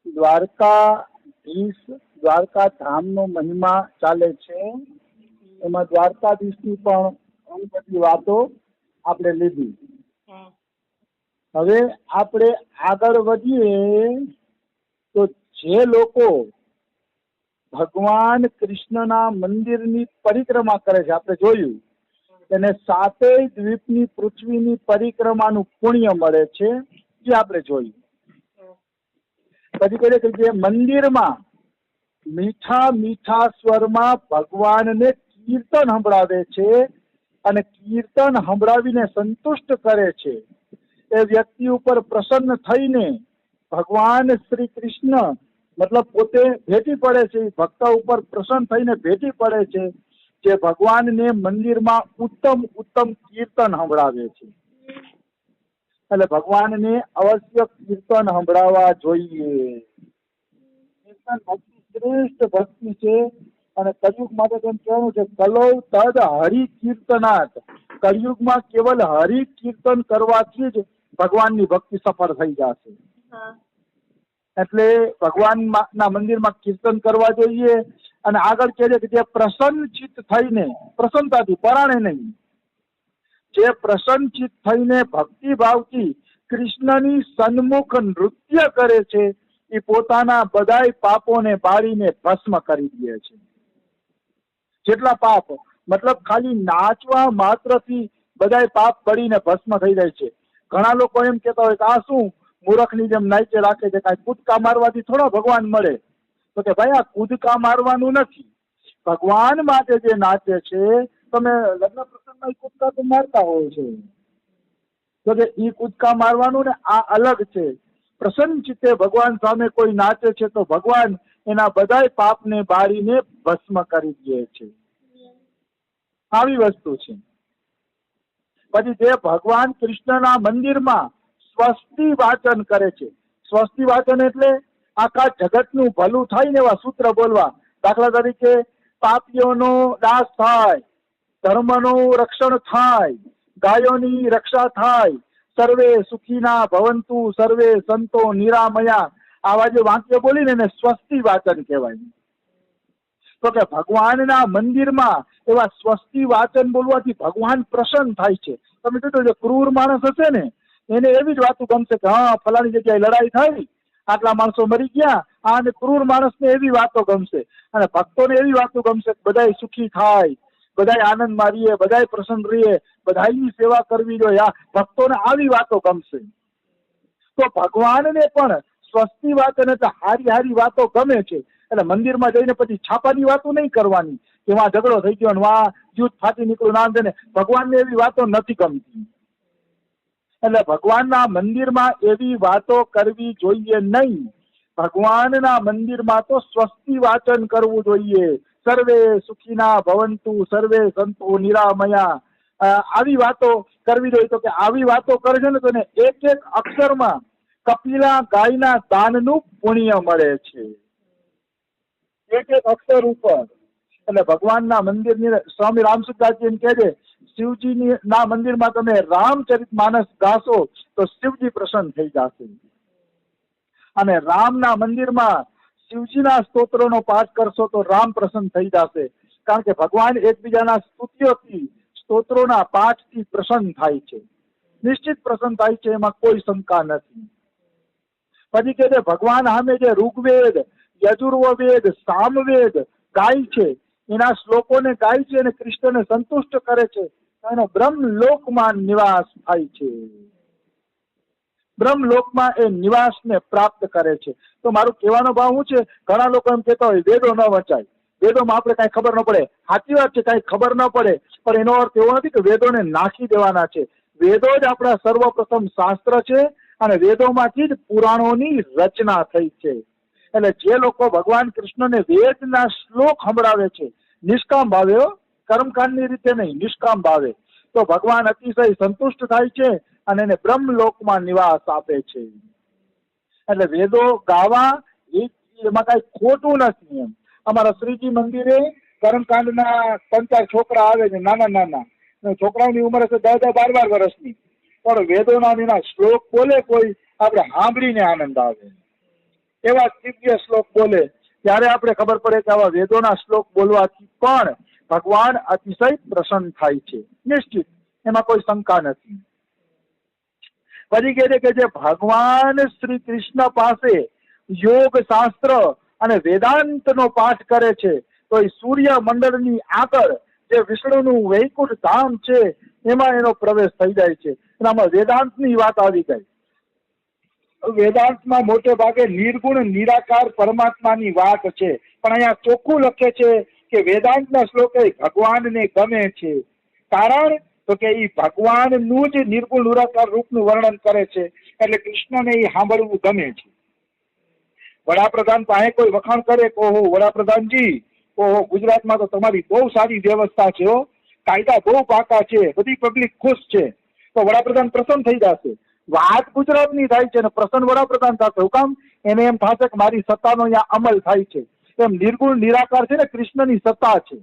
દ્વારકાધીશ દ્વારકા ધામનો મહિમા ચાલે છે. એમાં દ્વારકાધીશની પણ ઘણી બધી વાતો આપણે લીધી. હવે આપણે આગળ વધીએ તો જે લોકો ભગવાન કૃષ્ણના મંદિરની પરિક્રમા કરે છે, આપણે જોયું એને સાતેય દ્વીપની પૃથ્વીની પરિક્રમાનું પુણ્ય મળે છે, એ આપણે જોયું. પછી કહે કે જે મંદિરમાં મીઠા મીઠા સ્વરમાં ભગવાનને કીર્તન સંભળાવે છે અને કીર્તન સંભળાવીને સંતુષ્ટ કરે છે, એ વ્યક્તિ ઉપર પ્રસન્ન થઈને ભગવાન શ્રી કૃષ્ણ મતલબ પોતે ભેટી પડે છે. ભક્ત ઉપર પ્રસન્ન થઈને ભેટી પડે છે, જે ભગવાનને મંદિરમાં ઉત્તમ ઉત્તમ કીર્તન સંભળાવે છે. એટલે ભગવાનને અવશ્ય કીર્તન સંભળાવવા જોઈએ. કીર્તન ભક્તિ શ્રેષ્ઠ ભક્તિ છે અને કલયુગ માટે તેમ કહેવાનું છે, કલો તદ હરિ કીર્તનાથ. કલયુગમાં કેવલ હરિ કીર્તન કરવાથી જ ભગવાનની ભક્તિ સફળ થઈ જશે. એટલે ભગવાન ના મંદિરમાં કીર્તન કરવા જોઈએ. અને આગળ કહે છે કે જે પ્રસન્ન ચિત્ત થઈને, પ્રસન્નતાથી, પરાણે નહીં, જે પ્રસન્ન ચિત્ત થઈને ભક્તિ ભાવથી કૃષ્ણની સન્મુખ નૃત્ય કરે છે, એ પોતાના બધાય પાપોને બાળીને ભસ્મ કરી દે છે. જેટલા પાપ, મતલબ ખાલી નાચવા માત્રથી બધાય પાપ બળીને ભસ્મ થઈ જાય છે. ઘણા લોકો એમ કહેતા હોય કે આ શું મૂર્ખની જેમ નાચે રાખે છે, કાંઈ કૂદકા મારવાથી થોડા ભગવાન મળે. તો કે ભાઈ, આ કૂદકા મારવાનું નથી, ભગવાન માટે જે નાચે છે. તમે લગ્ન પ્રસંગમાં કૂદકા તો મારતા હોય છે, તો કે ઈ કૂદકા મારવાનું ને આ અલગ છે. પ્રસન્ન ચિત્તે ભગવાન સામે કોઈ નાચે છે તો ભગવાન એના બધાય પાપને બાળીને ભસ્મ કરી દે છે. આવી વસ્તુ છે. પછી જે ભગવાન કૃષ્ણના મંદિરમાં સ્વસ્તિ વાચન કરે છે. સ્વસ્તિ વાચન એટલે આખા જગતનું ભલું થાય ને એવા સૂત્ર બોલવા. દાખલા તરીકે પાપીઓનો નાશ થાય, ધર્મનું રક્ષણ થાય, ગાયોની રક્ષા થાય, સર્વે સુખીના ભવંતુ, સર્વે સંતો નિરામયા. આવા જે વાક્ય બોલીને એને સ્વસ્તિ વાચન કહેવાય. તો કે ભગવાનના મંદિરમાં એવા સ્વસ્તિ વાચન બોલવાથી ભગવાન પ્રસન્ન થાય છે. તમે જોજો, જે ક્રૂર માણસ હશે ને એને એવી જ વાતો ગમશે કે હા ફલાણી જગ્યાએ લડાઈ થઈ, આટલા માણસો મરી ગયા. અને ક્રૂર માણસને એવી વાતો ગમશે અને ભક્તોને એવી વાતો ગમશે કે બધાય સુખી થાય, બધાય આનંદમાં રહીએ, બધાય પ્રસન્ન રહીએ, બધાયની સેવા કરવી જોઈએ. આ ભક્તોને આવી વાતો ગમશે. તો ભગવાનને પણ સ્વસ્તિ વાચન એટલે હારી હારી વાતો ગમે છે. એટલે મંદિરમાં જઈને પછી છાપાની વાતો નહીં કરવાની કે વાં ઝઘડો થઈ ગયો ને વાં યુદ્ધ ફાટી નીકળ્યું, નામ છે ને. ભગવાનને એવી વાતો નથી ગમતી. એટલે ભગવાનના મંદિરમાં એવી વાતો કરવી જોઈએ નહીં. ભગવાનના મંદિરમાં તો સ્વસ્તિ વાચન કરવું જોઈએ. સર્વે સુખીના ભવંતુ, સર્વે સંતો નિરામયા. આવી વાતો કરવી જોઈએ. તો કે આવી વાતો કરે છે ને તો એક એક અક્ષરમાં કપિલા ગાયના દાનનું પુણ્ય મળે છે, એક એક અક્ષર ઉપર. એટલે ભગવાનના મંદિરની સ્વામી રામસુદાસજી એમ કહે છે, શિવજી ના મંદિરમાં તમે રામચરિત માનસ ગાશો તો શિવજી પ્રસન્ન થઈ જશે. અને રામના મંદિરમાં શિવજીના સ્તોત્રોનો પાઠ કરશો તો રામ પ્રસન્ન થઈ જશે. કારણ કે ભગવાન એકબીજાના સ્તુતિઓથી, સ્તોત્રોના પાઠથી પ્રસન્ન થાય છે, નિશ્ચિત પ્રસન્ન થાય છે, એમાં કોઈ શંકા નથી. પછી કે છે ભગવાન સામે જે ઋગ્વેદ, યજુર્વેદ, સામવેદ ગાય છે, એના શ્લોકોને ગાય છે અને કૃષ્ણને સંતુષ્ટ કરે છે, એનો બ્રહ્મલોકમાં નિવાસ થાય છે. બ્રહ્મલોકમાં એ નિવાસને પ્રાપ્ત કરે છે. તો મારું કહેવાનો ભાવ શું છે, ઘણા લોકો એમ કહેતા હોય વેદો ન વંચાય, વેદોમાં આપણે કાંઈ ખબર ન પડે. સાચી વાત છે, કાંઈ ખબર ન પડે, પણ એનો અર્થ એવો નથી કે વેદોને નાખી દેવાના છે. વેદો જ આપણા સર્વપ્રથમ શાસ્ત્ર છે અને વેદોમાંથી જ પુરાણોની રચના થઈ છે. એટલે જે લોકો ભગવાન કૃષ્ણને વેદના શ્લોક સંભળાવે છે નિષ્કામ ભાવે, કર્મકાંડની રીતે નહીં, નિષ્કામ ભાવે, તો ભગવાન અતિશય સંતુષ્ટ થાય છે અને એને બ્રહ્મલોકમાં નિવાસ આપે છે. એટલે વેદો ગાવા એમાં કઈ ખોટું નથી. એમ અમારા શ્રીજી મંદિરે કર્મકાંડના 3-4 છોકરા આવે છે, નાના નાના છોકરાઓની ઉંમર હશે 10-12 વર્ષની. પણ વેદોના એના શ્લોક બોલે કોઈ, આપણે સાંભળીને આનંદ આવે. એવા દિવ્ય શ્લોક બોલે ત્યારે આપણે ખબર પડે કે આવા વેદોના શ્લોક બોલવાથી પણ ભગવાન અતિશય પ્રસન્ન થાય છે, નિશ્ચિત, એમાં કોઈ શંકા નથી. પછી કહે છે કે જે ભગવાન શ્રી કૃષ્ણ પાસે યોગ શાસ્ત્ર અને વેદાંતનો પાઠ કરે છે તો એ સૂર્ય મંડળની આગળ જે વિષ્ણુનું વૈકુંઠ ધામ છે એમાં એનો પ્રવેશ થઈ જાય છે. એનામાં વેદાંતની વાત આવી ગઈ. વેદાંતમાં મોટે ભાગે નિર્ગુણ નિરાકાર પરમાત્માની વાત છે, પણ અહીંયા ચોખ્ખું લખે છે કે વેદાંતના શ્લોકે ભગવાનને ગમે છે. કારણ તો કે એ ભગવાનનું જ નિર્ગુણ નિરાકાર રૂપનું વર્ણન કરે છે, એટલે કૃષ્ણને એ સાંભળવું ગમે છે. વડાપ્રધાન પાસે કોઈ વખાણ કરે કે ઓહો વડાપ્રધાનજી, ઓહો ગુજરાતમાં તો તમારી બહુ સારી વ્યવસ્થા છે, કાયદા બહુ પાકા છે, બધી પબ્લિક ખુશ છે, તો વડાપ્રધાન પ્રસન્ન થઈ જશે. વાત ગુજરાતની થાય છે ને પ્રસન્ન વડાપ્રધાન થશે. હું કામ? એને એમ થશે કે મારી સત્તાનો અહીંયા અમલ થાય છે. એમ નિર્ગુણ નિરાકાર છે ને કૃષ્ણની સત્તા છે.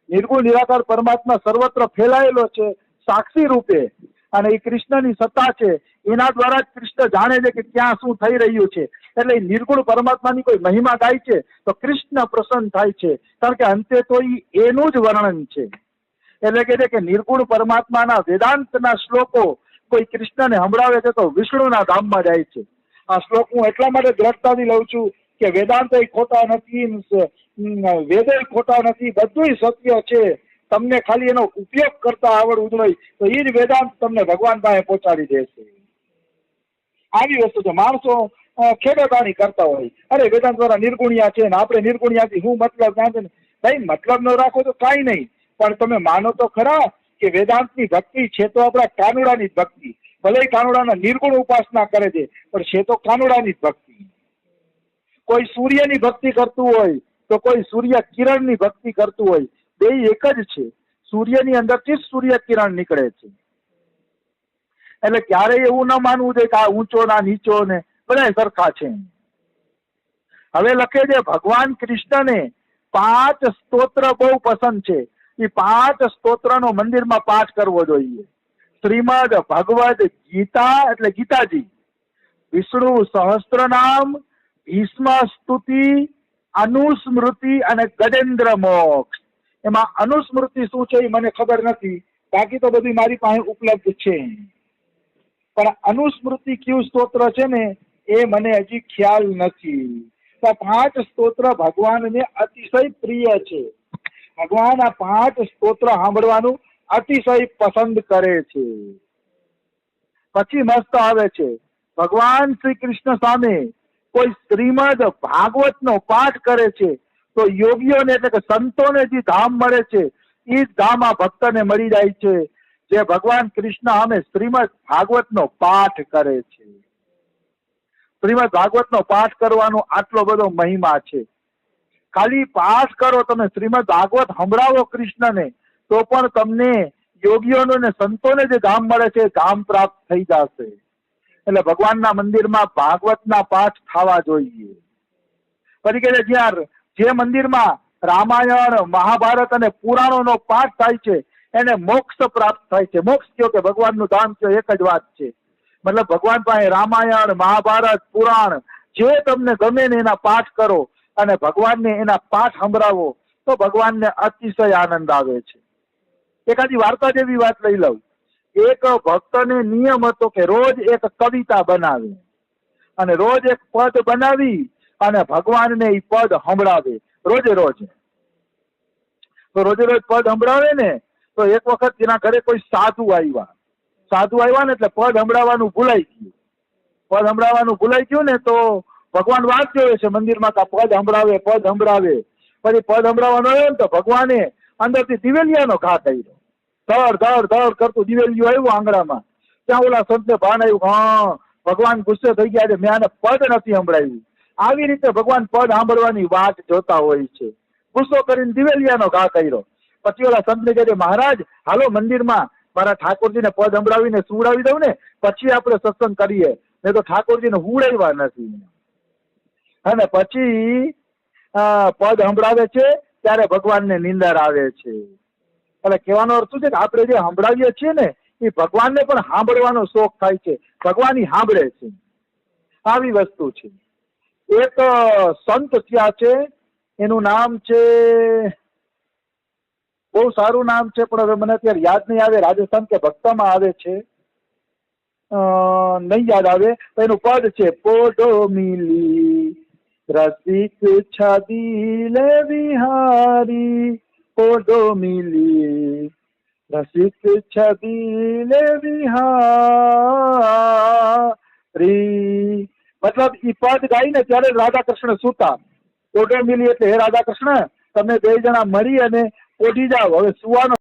નિર્ગુણ નિરાકાર પરમાત્મા સર્વત્ર ફેલાયેલો છે સાક્ષી રૂપે, અને એ કૃષ્ણની સત્તા છે. એના દ્વારા જ કૃષ્ણ જાણે છે કે ક્યાં શું થઈ રહ્યું છે. એટલે નિર્ગુણ પરમાત્માની કોઈ મહિમા ગાય છે તો કૃષ્ણ પ્રસન્ન થાય છે, કારણ કે અંતે તો એનું જ વર્ણન છે. એટલે કે છે કે નિર્ગુણ પરમાત્માના વેદાંતના શ્લોકો કોઈ કૃષ્ણને સંભળાવે છે તો વિષ્ણુના ધામમાં જાય છે. આ શ્લોક હું એટલા માટે દ્રઢતાથી લઉં છું કે વેદાંત ખોટા નથી, વેદો ખોટા નથી, બધું સત્ય છે. તમને ખાલી એનો ઉપયોગ કરતા આવડવું જોઈએ તો એ જ વેદાંત તમને ભગવાન પાસે પહોંચાડી દેશે. આવી વસ્તુ છે. માણસો ખેડેબાણી કરતા હોય, અરે વેદાંત દ્વારા નિર્ગુણિયા છે ને આપણે નિર્ગુણિયાથી શું મતલબ ના છે ને. ભાઈ મતલબ ન રાખો તો કાંઈ નહીં, પણ તમે માનો તો ખરા કે વેદાંતની ભક્તિ છે તો આપણા કાનુડાની જ ભક્તિ. ભલે કાનુડાના નિર્ગુણ ઉપાસના કરે છે પણ છે તો કાનુડાની જ ભક્તિ. કોઈ સૂર્યની ભક્તિ કરતું હોય તો કોઈ સૂર્ય કિરણની ભક્તિ કરતું હોય, બે એક જ છે. સૂર્યની અંદરથી જ સૂર્ય કિરણ નીકળે છે. એટલે ક્યારેય એવું ન માનવું જોઈએ કે આ ઊંચો ના નીચો ને બધા સરખા છે. હવે લખે છે ભગવાન કૃષ્ણને 5 સ્તોત્ર બહુ પસંદ છે. એ 5 સ્તોત્રનો મંદિરમાં પાઠ કરવો જોઈએ. શ્રીમદ ભગવદ ગીતા એટલે ગીતાજી, વિષ્ણુ સહસ્ત્રનામ, ભીષ્મ સ્તુતિ, અનુસ્મૃતિ અને ગજેન્દ્ર મોક્ષ. એમાં અનુસ્મૃતિ શું છે એ મને ખબર નથી, બાકી તો બધી મારી પાસે ઉપલબ્ધ છે. પણ અનુસ્મૃતિ કયું સ્તોત્ર છે ને એ મને હજી ખ્યાલ નથી. તો 5 સ્તોત્ર ભગવાનને અતિશય પ્રિય છે. ભગવાન આ 5 સ્તોત્ર સાંભળવાનું અતિશય પસંદ કરે છે. પછી મસ્ત આવે છે ભગવાન શ્રી કૃષ્ણ સામે કોઈ શ્રીમદ ભાગવતનો પાઠ કરે છે તો યોગીઓને એટલે કે સંતોને જે ધામ મળે છે એ જ ધામ આ ભક્તને મળી જાય છે, જે ભગવાન કૃષ્ણ સામે શ્રીમદ ભાગવતનો પાઠ કરે છે. શ્રીમદ ભાગવતનો પાઠ કરવાનો આટલો બધો મહિમા છે. ખાલી પાઠ કરો તમે, શ્રીમદ ભાગવત સંભળાવો કૃષ્ણને તો પણ તમને યોગીઓને ને સંતોને જે ધામ મળે છે ધામ પ્રાપ્ત થઈ જશે. એટલે ભગવાનના મંદિરમાં ભાગવતના પાઠ થવા જોઈએ. પછી કે જ્યાં જે મંદિરમાં રામાયણ, મહાભારત અને પુરાણોનો પાઠ થાય છે એને મોક્ષ પ્રાપ્ત થાય છે. મોક્ષ કયો કે ભગવાનનું ધામ કયો, એક જ વાત છે. મતલબ ભગવાન પાસે રામાયણ, મહાભારત, પુરાણ જે તમને ગમે ને એના પાઠ કરો અને ભગવાનને એના પાઠ સંભળાવો તો ભગવાનને અતિશય આનંદ આવે છે. એકાદી વાર્તા જેવી વાત લઈ લઉં. એક ભક્તને નિયમ હતો કે રોજ એક કવિતા બનાવે અને રોજ એક પદ બનાવી અને ભગવાનને એ પદ સંભળાવે રોજે રોજ. તો રોજે રોજ પદ સંભળાવે ને તો એક વખત તેના ઘરે કોઈ સાધુ આવ્યા ને એટલે પદ સંભળાવવાનું ભૂલાઈ ગયું. પદ સંભળાવવાનું ભૂલાઈ ગયું ને તો ભગવાન વાત જોવે છે મંદિરમાં કે પદ સંભળાવે. પછી પદ સંભળાવવાનો આવ્યો ને તો ભગવાને અંદરથી દિવેલિયાનો ઘા કર્યો. ધડ કરતું દિવેલિયું આવ્યું આંગણામાં. ત્યાં ઓલા સંતને ભાન આવ્યું, હા ભગવાન ગુસ્સે થઈ ગયા છે, મેં આને પદ નથી સંભળાવ્યું. આવી રીતે ભગવાન પદ સાંભળવાની વાત જોતા હોય છે. ગુસ્સો કરીને દિવેલિયાનો ઘા કર્યો. પછી ઓલા સંતને કહે મહારાજ હાલો મંદિરમાં મારા ઠાકોરજીને પદ સંભળાવીને સુવડાવી દઉં ને પછી આપણે સત્સંગ કરીએ, નહીં તો ઠાકોરજીને હુવડાવ્યા નથી. અને પછી પદ સંભળાવે છે ત્યારે ભગવાનને નિંદર આવે છે. એટલે કહેવાનો અર્થ શું છે કે આપણે જે સંભળાવીએ છીએ ને એ ભગવાનને પણ સાંભળવાનો શોખ થાય છે, ભગવાન ઈ સાંભળે છે, આવી વસ્તુ છે. એક સંત થયા છે, એનું નામ છે, બહુ સારું નામ છે પણ હવે મને અત્યારે યાદ નહીં આવે, રાજસ્થાન કે ભક્તમાં આવે છે, નહીં યાદ આવે. એનું પદ છે, પોડો મિલી રસિક છદીલ વિહારી, પોડો મિલી રસિક છદીલ વિહારી. મતલબ ઈ પદ ગાઈને ત્યારે રાધા કૃષ્ણ સૂતા. પોડો મિલી એટલે હે રાધા કૃષ્ણ, તમે બે જણા મળી અને ઓઢી જાઓ, હવે સુવાનો